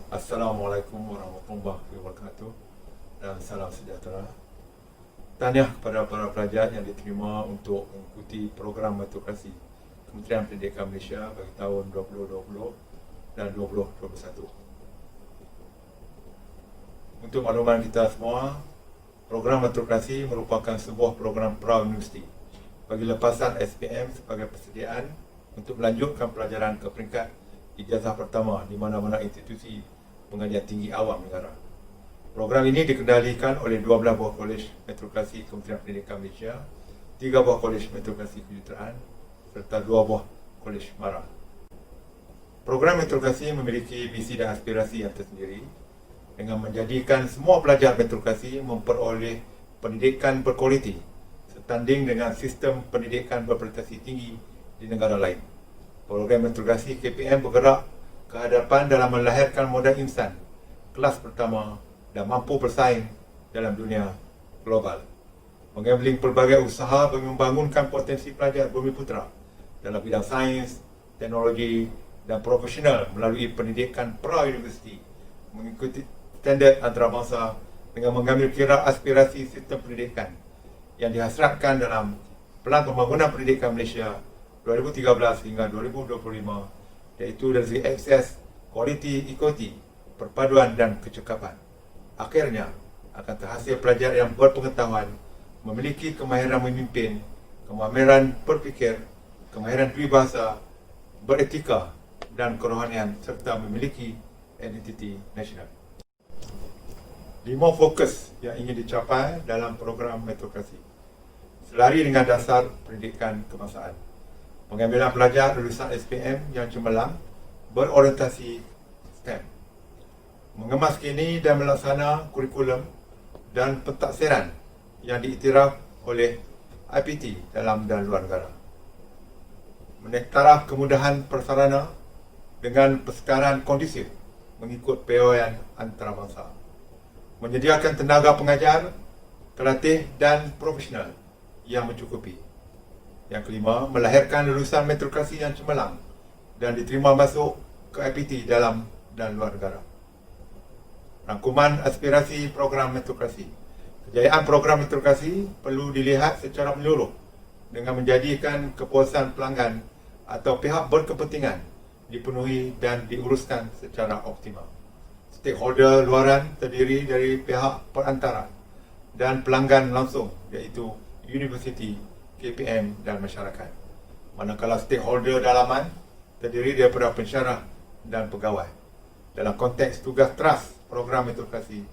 Assalamualaikum warahmatullahi wabarakatuh dan salam sejahtera. Tahniah kepada para pelajar yang diterima untuk mengikuti program meritokrasi Kementerian Pendidikan Malaysia bagi tahun 2020 dan 2021. Untuk makluman kita semua, program meritokrasi merupakan sebuah program pra-universiti bagi lepasan SPM sebagai persediaan untuk melanjutkan pelajaran ke peringkat ijazah pertama di mana-mana institusi pengajian tinggi awam negara. Program ini dikendalikan oleh 12 buah kolej meritokrasi Kementerian Pendidikan Malaysia, 3 buah kolej meritokrasi kejuruteraan serta 2 buah kolej MARA. Program meritokrasi memiliki visi dan aspirasi yang tersendiri dengan menjadikan semua pelajar meritokrasi memperoleh pendidikan berkualiti setanding dengan sistem pendidikan berprestasi tinggi di negara lain. Program meritokrasi KPM bergerak ke hadapan dalam melahirkan modal insan kelas pertama dan mampu bersaing dalam dunia global. Menggambling pelbagai usaha bagi membangunkan potensi pelajar Bumiputera dalam bidang sains, teknologi dan profesional melalui pendidikan pra-universiti mengikuti standard antarabangsa dengan mengambil kira aspirasi sistem pendidikan yang dihasratkan dalam Pelan Pembangunan Pendidikan Malaysia 2013 hingga 2025, iaitu dari segi akses, kualiti, equity, perpaduan dan kecekapan. Akhirnya akan terhasil pelajar yang berpengetahuan, memiliki kemahiran memimpin, kemahiran berfikir, kemahiran peribahasa, beretika dan kerohanian serta memiliki identiti nasional. 5 fokus yang ingin dicapai dalam program meritokrasi. Selari dengan dasar pendidikan kebangsaan. Pengambilan pelajar lulusan SPM yang cemerlang berorientasi STEM. Mengemas kini dan melaksana kurikulum dan pentaksiran yang diiktiraf oleh IPT dalam dan luar negara. Meniktaraf kemudahan prasarana dengan persekaran kondusif mengikut PON antarabangsa. Menyediakan tenaga pengajar, terlatih dan profesional yang mencukupi. Yang kelima, melahirkan lulusan meritokrasi yang cemerlang dan diterima masuk ke IPT dalam dan luar negara. Rangkuman aspirasi program meritokrasi. Kejayaan program meritokrasi perlu dilihat secara menyeluruh dengan menjadikan kepuasan pelanggan atau pihak berkepentingan dipenuhi dan diuruskan secara optimal. Stakeholder luaran terdiri dari pihak perantara dan pelanggan langsung iaitu universiti, KPM dan masyarakat. Manakala stakeholder dalaman terdiri daripada pensyarah dan pegawai. Dalam konteks tugas trust program meritokrasi,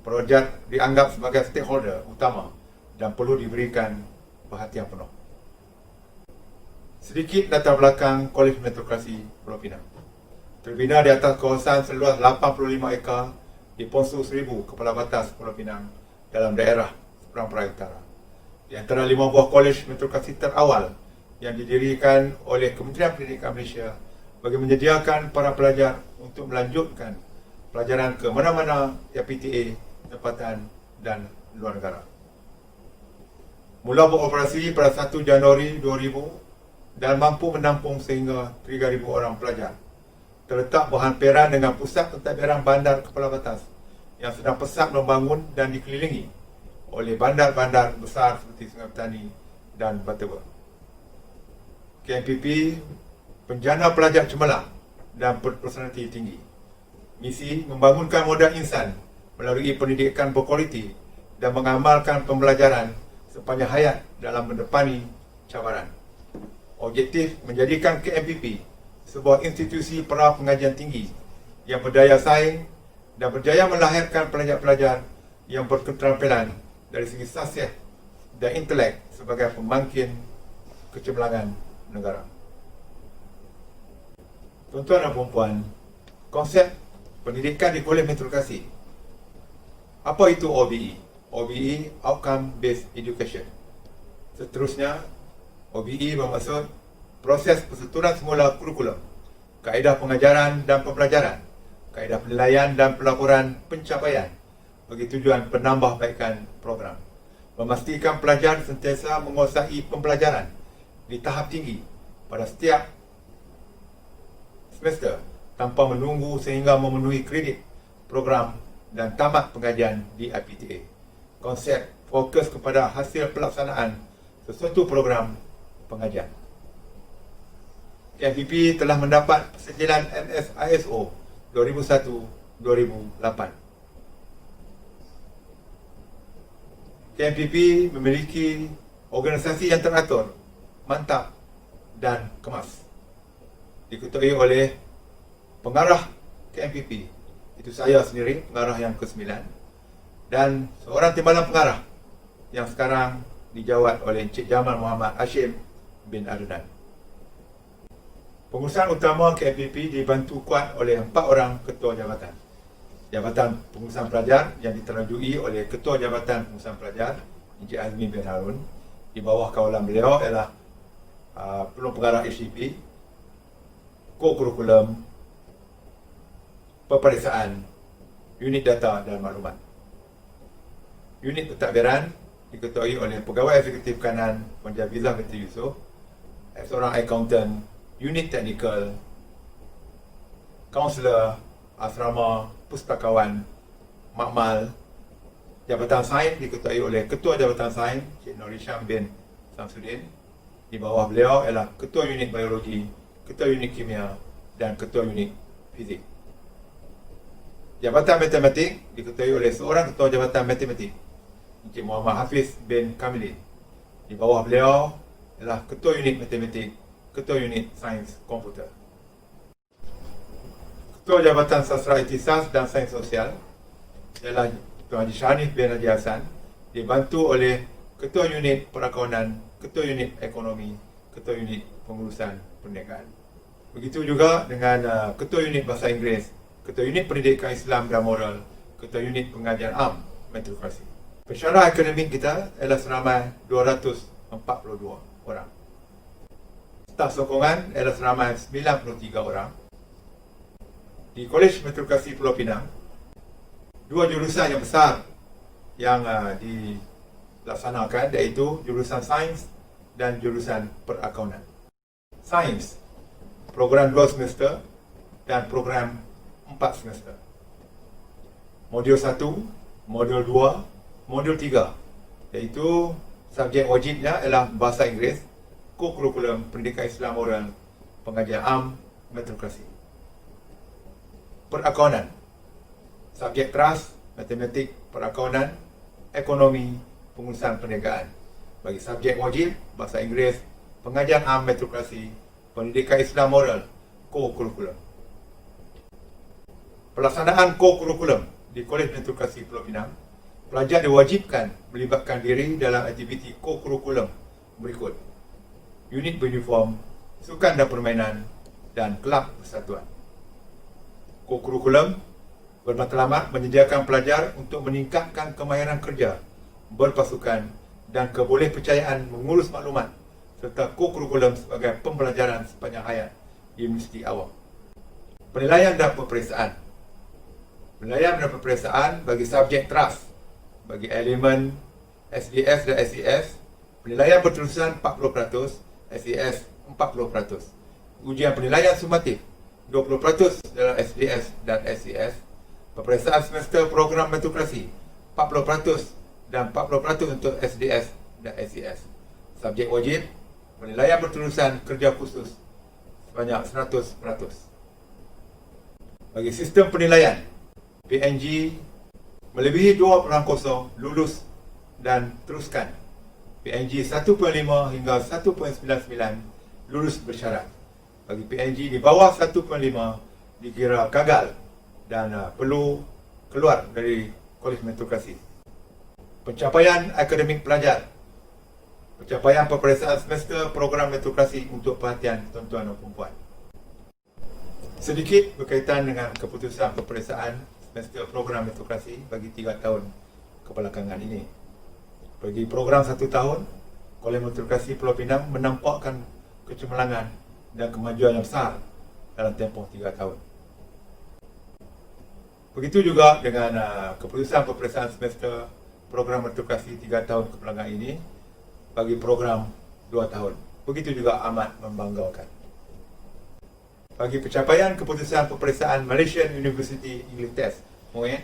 projek dianggap sebagai stakeholder utama dan perlu diberikan perhatian penuh. Sedikit latar belakang Kolej Meritokrasi Pulau Pinang. Terbina di atas kawasan seluas 85 ekar di Ponsu 1000 Kepala Batas Pulau Pinang dalam daerah Seberang Perai Utara. Di antara 5 buah kolej meritokrasi terawal yang didirikan oleh Kementerian Pendidikan Malaysia bagi menyediakan para pelajar untuk melanjutkan pelajaran ke mana-mana PTA, tempatan dan luar negara. Mula beroperasi pada 1 Januari 2000 dan mampu menampung sehingga 3,000 orang pelajar. Terletak berhampiran dengan pusat pentadbiran bandar Kepala Batas yang sedang pesat membangun dan dikelilingi oleh bandar-bandar besar seperti Sungai Petani dan Batubara. KMPP penjana pelajar cemerlang dan berpersonaliti tinggi. Misi membangunkan modal insan melalui pendidikan berkualiti dan mengamalkan pembelajaran sepanjang hayat dalam mendepani cabaran. Objektif menjadikan KMPP sebuah institusi pra pengajian tinggi yang berdaya saing dan berjaya melahirkan pelajar-pelajar yang berketerampilan dari segi sasiah dan intelek sebagai pembangkit kecemerlangan negara. Tuan-tuan dan puan-puan, konsep pendidikan di Kolej Meritokrasi. Apa itu OBE? OBE, Outcome Based Education. Seterusnya, OBE bermaksud proses persetujuan semula kurikulum, kaedah pengajaran dan pembelajaran, kaedah penilaian dan pelaporan pencapaian bagi tujuan penambahbaikan program. Memastikan pelajar sentiasa menguasai pembelajaran di tahap tinggi pada setiap semester tanpa menunggu sehingga memenuhi kredit program dan tamat pengajian di IPTA. Konsep fokus kepada hasil pelaksanaan sesuatu program pengajian. KMPP telah mendapat persetujuan NS-ISO 2001-2008. KMPP memiliki organisasi yang teratur, mantap dan kemas. Diketuai oleh pengarah KMPP, itu saya sendiri, pengarah yang ke-9, dan seorang timbalan pengarah yang sekarang dijawat oleh Encik Jamal Muhammad Hashim bin Adnan. Pengurusan utama KMPP dibantu kuat oleh 4 orang ketua jabatan. Jabatan Pengurusan Pelajar yang diterajui oleh Ketua Jabatan Pengurusan Pelajar Encik Azmi bin Harun. Di bawah kawalan beliau ialah Penuh Pengarah HDP, Co-Kurikulum, Peperiksaan, Unit Data dan Maklumat. Unit Pentadbiran diketuai oleh Pegawai Eksekutif Kanan Penjabizah binti Yusof, seorang accountant, Unit Teknikal, Kaunselor, Asrama, Pustakawan, Makmal. Jabatan Sains diketuai oleh Ketua Jabatan Sains Cik Nur Hisham bin Samsudin. Di bawah beliau ialah Ketua Unit Biologi, Ketua Unit Kimia dan Ketua Unit Fizik. Jabatan Matematik diketuai oleh seorang Ketua Jabatan Matematik Encik Muhammad Hafiz bin Kamilin. Di bawah beliau ialah Ketua Unit Matematik, Ketua Unit Sains Komputer. Ketua Jabatan Sastra Ihtisas dan Sains Sosial ialah Tuan Haji Shanif bin Haji Hassan, dibantu oleh Ketua Unit Perakaunan, Ketua Unit Ekonomi, Ketua Unit Pengurusan Perniagaan. Begitu juga dengan Ketua Unit Bahasa Inggeris, Ketua Unit Pendidikan Islam dan Moral, Ketua Unit Pengajian Am Metrokrasi. Pensyarah akademik kita ialah seramai 242 orang. Staf sokongan ialah seramai 93 orang. Di Kolej Metrokrasi Pulau Pinang, 2 jurusan yang besar yang dilaksanakan, iaitu jurusan Sains dan jurusan Perakaunan. Sains, program 2 semester dan program 4 semester. Modul 1, Modul 2, Modul 3, iaitu subjek wajibnya ialah Bahasa Inggeris, Co-Kurikulum Pendidikan Islam Moral, Pengajian Am Metrokrasi. Perakaunan, subjek teras, Matematik, Perakaunan, Ekonomi, Pengurusan Perniagaan. Bagi subjek wajib, Bahasa Inggeris, Pengajian Am Metrokrasi, Pendidikan Islam Moral, Co-Kurikulum. Pelaksanaan Co-Kurikulum di Kolej Metrokrasi Pulau Pinang, pelajar diwajibkan melibatkan diri dalam aktiviti Co-Kurikulum berikut: unit beruniform, sukan dan permainan, dan kelab persatuan. Co-Kurikulum bermatlamat menyediakan pelajar untuk meningkatkan kemahiran kerja, berpasukan dan kebolehpercayaan mengurus maklumat, serta Co-Kurikulum sebagai pembelajaran sepanjang hayat di Universiti Awam. Penilaian dan peperiksaan. Penilaian dan peperiksaan bagi subjek teras, bagi elemen SDS dan SES, penilaian berterusan 40%, SES 40%. Ujian penilaian sumatif 20% dalam SDS dan SES. Peperiksaan semester program metrokrasi 40% dan 40% untuk SDS dan SES. Subjek wajib, penilaian berterusan kerja khusus sebanyak 100%. Bagi sistem penilaian, PNG melebihi 2.0 lulus dan teruskan. PNG 1.5 hingga 1.99 lulus bersyarat. Bagi PNG di bawah 1.5 dikira gagal dan perlu keluar dari Kolej Metrokrasi. Pencapaian akademik pelajar. Pencapaian peperiksaan semester program metrokrasi untuk perhatian tuan-tuan dan puan-puan. Sedikit berkaitan dengan keputusan peperiksaan semester program metrokrasi bagi 3 tahun kebelakangan ini. Bagi program 1 tahun, Kolej Metrokrasi Pulau Pinang menampakkan kecemerlangan dan kemajuan yang besar dalam tempoh 3 tahun. Begitu juga dengan keputusan peperiksaan semester program metrokrasi 3 tahun kebelakangan ini bagi program 2 tahun. Begitu juga amat membanggakan. bagi pencapaian keputusan peperiksaan Malaysian University English Test (MOE)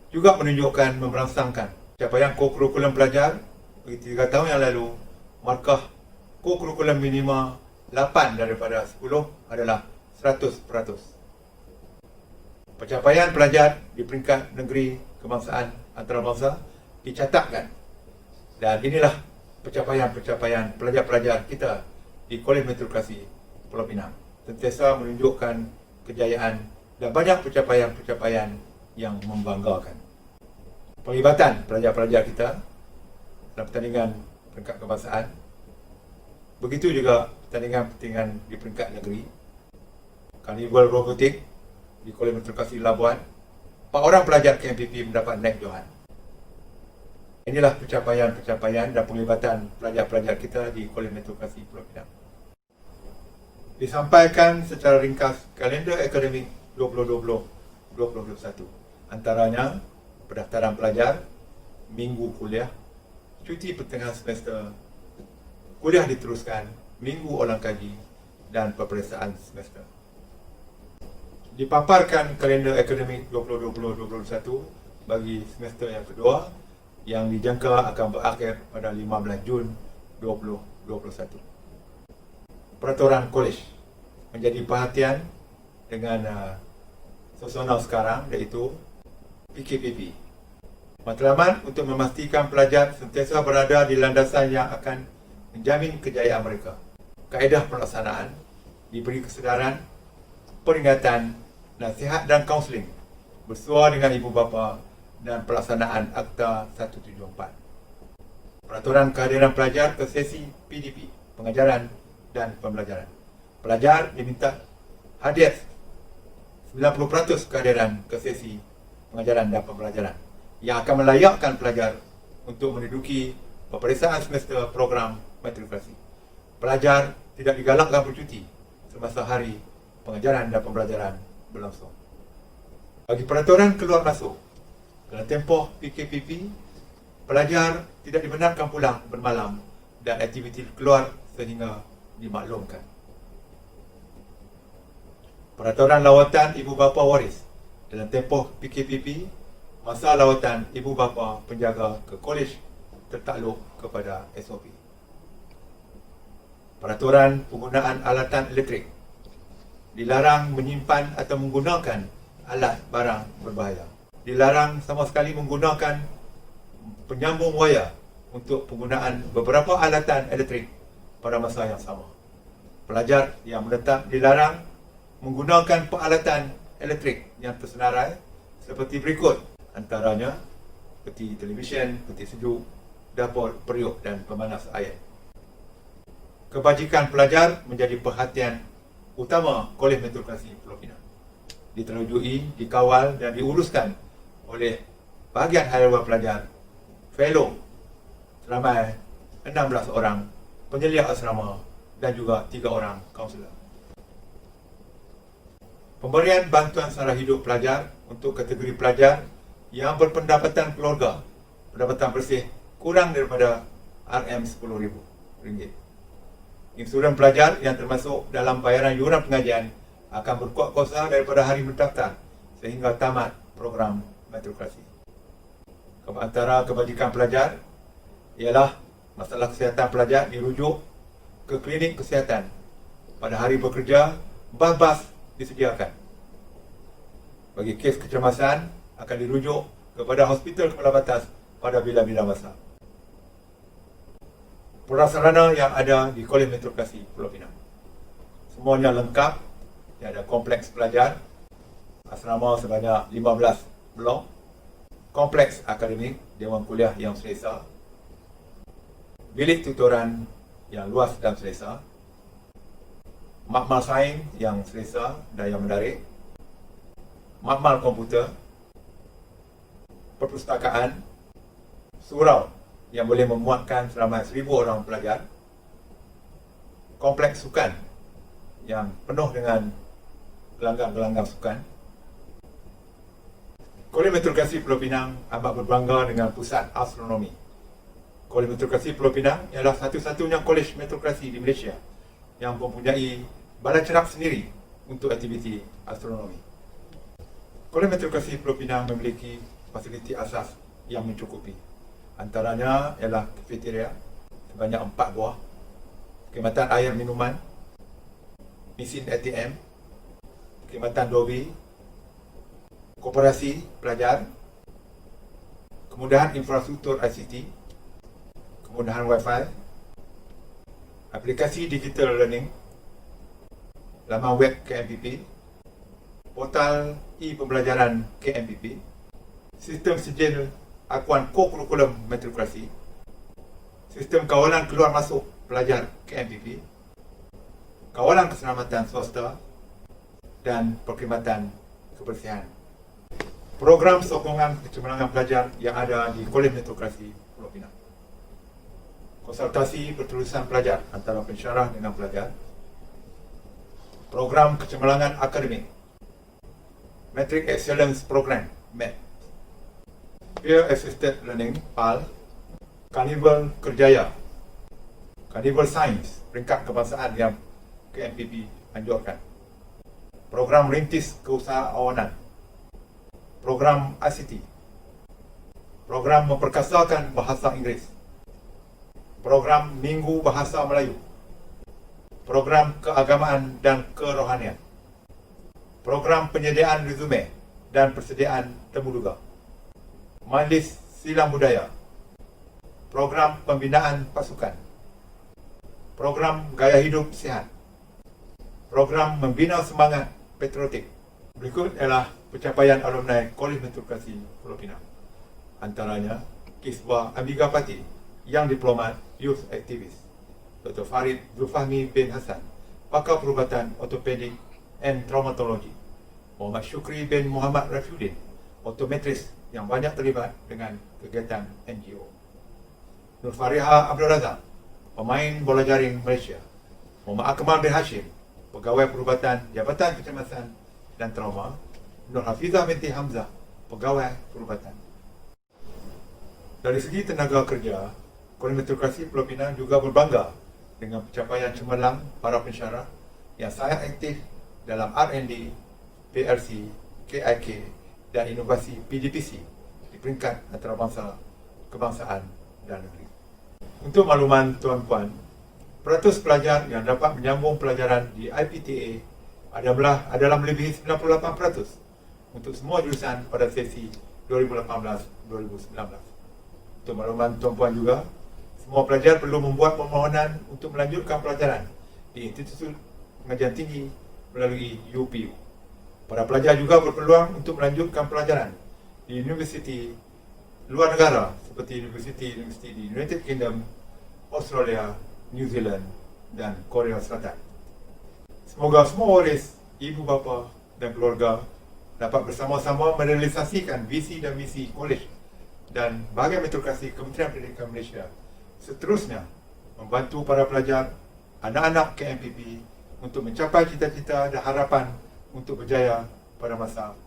juga menunjukkan merangsangkan capaian kokurikulum pelajar bagi 3 tahun yang lalu. Markah kokurikulum minima 8 daripada 10 adalah 100%. Pencapaian pelajar di peringkat negeri kebangsaan antarabangsa dicatatkan, dan inilah pencapaian-pencapaian pelajar-pelajar kita di Kolej Metrokrasi Pulau Pinang. Sentiasa menunjukkan kejayaan dan banyak pencapaian-pencapaian yang membanggakan. Penglibatan pelajar-pelajar kita dalam pertandingan peringkat kebangsaan, begitu juga pertandingan-pertandingan di peringkat negeri. Karnival robotik di Kolej Metrokrasi Labuan, 4 orang pelajar KMPP mendapat naik johan. Inilah pencapaian-pencapaian dan penglibatan pelajar-pelajar kita di Kolej Metrokrasi Pulau Pinang. Disampaikan secara ringkas kalender akademik 2020-2021. Antaranya, pendaftaran pelajar, minggu kuliah, cuti pertengahan semester, kuliah diteruskan, minggu ulang kaji, dan peperiksaan semester. Dipaparkan kalender akademik 2020-2021 bagi semester yang kedua yang dijangka akan berakhir pada 15 Jun 2021. Peraturan kolej menjadi perhatian dengan suasana sekarang, iaitu PKPP. Matlamat untuk memastikan pelajar sentiasa berada di landasan yang akan menjamin kejayaan mereka. Kaedah pelaksanaan diberi kesedaran, peringatan, nasihat dan kaunseling bersuara dengan ibu bapa dan pelaksanaan Akta 174. Peraturan kehadiran pelajar ke sesi PDP, pengajaran dan pembelajaran. Pelajar diminta hadir 90% kehadiran ke sesi pengajaran dan pembelajaran yang akan melayakkan pelajar untuk menduduki peperiksaan semester program metrokrasi. Pelajar tidak digalakkan bercuti semasa hari pengajaran dan pembelajaran berlangsung. Bagi peraturan keluar masuk dalam tempoh PKPP, pelajar tidak dibenarkan pulang bermalam dan aktiviti keluar sehingga dimaklumkan. Peraturan lawatan ibu bapa waris dalam tempoh PKPP, masa lawatan ibu bapa penjaga ke kolej tertakluk kepada SOP. Peraturan penggunaan alatan elektrik, dilarang menyimpan atau menggunakan alat barang berbahaya. Dilarang sama sekali menggunakan penyambung wayar untuk penggunaan beberapa alatan elektrik pada masa yang sama. Pelajar yang menetap dilarang menggunakan peralatan elektrik yang tersenarai seperti berikut, antaranya peti televisyen, peti sejuk, dapur periuk dan pemanas air. Kebajikan pelajar menjadi perhatian utama Kolej Metrokrasi Pulau Pinang. Diterujui, dikawal dan diuruskan oleh bahagian harian pelajar, fellow seramai 16 orang, penyelia asrama dan juga 3 orang kaunselor. Pemberian bantuan sara hidup pelajar untuk kategori pelajar yang berpendapatan keluarga, pendapatan bersih kurang daripada RM10,000. Insuran pelajar yang termasuk dalam bayaran yuran pengajian akan berkuat kuasa daripada hari mendaftar sehingga tamat program metrokrasi. Antara kebajikan pelajar ialah masalah kesihatan pelajar dirujuk ke klinik kesihatan. Pada hari bekerja, bas-bas disediakan. Bagi kes kecemasan, akan dirujuk kepada hospital kepala batas pada bila-bila masa. Prasarana yang ada di Kolej Metrokrasi Pulau Pinang semuanya lengkap. Ada kompleks pelajar, asrama sebanyak 15 blok, kompleks akademik, dewan kuliah yang selesa, bilik tutoran yang luas dan selesa, makmal sains yang selesa dan yang menarik, makmal komputer, perpustakaan, surau yang boleh memuatkan seramai 1,000 orang pelajar, kompleks sukan yang penuh dengan gelanggang-gelanggang sukan. Kolej Metrokrasi Pulau Pinang amat berbangga dengan pusat astronomi. Kolej Metrokrasi Pulau Pinang ialah satu-satunya kolej metrokrasi di Malaysia yang mempunyai Balai Cerap sendiri untuk aktiviti astronomi. Kolej Meteorologi Pulau Pinang memiliki fasiliti asas yang mencukupi. Antaranya ialah kafeteria sebanyak 4 buah, perkhidmatan air minuman, mesin ATM, perkhidmatan dobi, koperasi pelajar, kemudahan infrastruktur ICT, kemudahan Wi-Fi, aplikasi digital learning, laman web KMPP, portal e-pembelajaran KMPP, sistem sijil akuan ko-kurikulum meteorologi, sistem kawalan keluar masuk pelajar KMPP, kawalan keselamatan swasta, dan perkhidmatan kebersihan. Program sokongan kecemerlangan pelajar yang ada di Kolej Meteorologi Pulau Pinang. Konsultasi pertulisan pelajar antara pensyarah dengan pelajar. Program kecemerlangan akademik. Metric Excellence Program, MEP. Peer Assisted Learning, PAL. Carnival Kerjaya. Carnival Science, peringkat kebangsaan yang KMPP anjurkan. Program Rintis Keusahawanan. Program ICT. Program memperkasakan bahasa Inggeris. Program Minggu Bahasa Melayu. Program Keagamaan dan Kerohanian. Program penyediaan resume dan persediaan temuduga. Majlis Silang Budaya. Program pembinaan pasukan. Program Gaya Hidup Sihat. Program membina semangat patriotik. Berikut ialah pencapaian alumni Kolej Meteorologi Pulau Pinang. Antaranya, Kisbah Amiga Pati yang diplomat Youth Activist, Dr. Farid Zulfahmi bin Hassan, pakar perubatan ortopedik and traumatologi, Muhammad Syukri bin Muhammad Rafiuddin, optometris yang banyak terlibat dengan kegiatan NGO, Nur Fariha Abdul Razak, pemain bola jaring Malaysia, Muhammad Akmal bin Hashim, pegawai perubatan Jabatan Kecemasan dan Trauma, Nur Hafizah binti Hamzah, pegawai perubatan. Dari segi tenaga kerja, Kolej Meteorologi Pulau Pinang juga berbangga dengan pencapaian cemerlang para pensyarah yang sangat aktif dalam R&D, PRC, KIK dan inovasi PDPC di peringkat antarabangsa, kebangsaan dan negeri. Untuk makluman tuan-puan, peratus pelajar yang dapat menyambung pelajaran di IPTA adalah melebihi 98% untuk semua jurusan pada sesi 2018-2019. Untuk makluman tuan-puan juga, semua pelajar perlu membuat permohonan untuk melanjutkan pelajaran di Institut Pengajian Tinggi melalui UPU. Para pelajar juga berpeluang untuk melanjutkan pelajaran di universiti luar negara seperti universiti di United Kingdom, Australia, New Zealand dan Korea Selatan. Semoga semua waris, ibu bapa dan keluarga dapat bersama-sama merealisasikan visi dan misi kolej dan bahagian meteorologi Kementerian Pendidikan Malaysia seterusnya membantu para pelajar, anak-anak KMPP untuk mencapai cita-cita dan harapan untuk berjaya pada masa